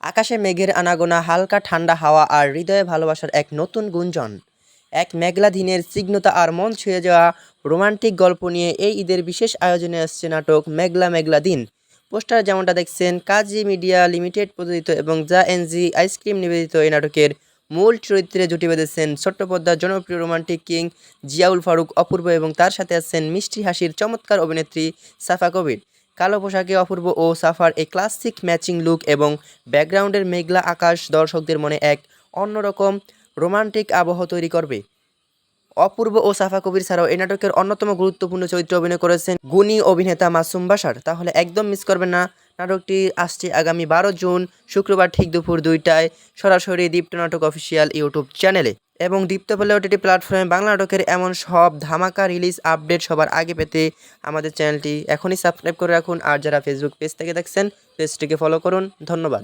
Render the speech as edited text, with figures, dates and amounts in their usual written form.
আকাশে মেঘের আনাগোনা, হালকা ঠান্ডা হাওয়া আর হৃদয়ে ভালোবাসার এক নতুন গুঞ্জন। এক মেঘলা দিনের স্নিগ্ধতা আর মন ছুঁয়ে যাওয়া রোমান্টিক গল্প নিয়ে এই ঈদের বিশেষ আয়োজনে আসছে নাটক মেঘলা মেঘলা দিন। পোস্টার যেমনটা দেখছেন, কাজী মিডিয়া লিমিটেড প্রযোজিত এবং যা এনজি আইসক্রিম নিবেদিত এই নাটকের মূল চরিত্রে জুটি বেঁধেছেন ছোট্ট পর্দার জনপ্রিয় রোমান্টিক কিং জিয়াউল ফারুক অপূর্ব এবং তার সাথে আছেন মিষ্টি হাসির চমৎকার অভিনেত্রী সাফা কবির। কালো পোশাকে অপূর্ব ও সাফার এই ক্লাসিক ম্যাচিং লুক এবং ব্যাকগ্রাউন্ডের মেঘলা আকাশ দর্শকদের মনে এক অন্যরকম রোমান্টিক আবহ তৈরি করবে। অপূর্ব ও সাফা কবির ছাড়াও এই নাটকের অন্যতম গুরুত্বপূর্ণ চরিত্রে অভিনয় করেছেন গুণী অভিনেতা মাসুম বাশার। তাহলে একদম মিস করবেন না। নাটকটি আসছে আগামী 12 জুন শুক্রবার ঠিক দুপুর 2টায় সরাসরি দীপ্ত নাটক অফিসিয়াল ইউটিউব চ্যানেলে। এবং দীপ্ত প্লে ওটিটি প্ল্যাটফর্মে বাংলা নাটকের এমন সব ধামাকা রিলিজ আপডেট সবার আগে পেতে আমাদের চ্যানেলটি এখনই সাবস্ক্রাইব করে রাখুন। আর যারা ফেসবুক পেজ থেকে দেখছেন, পেজটিকে ফলো করুন। ধন্যবাদ।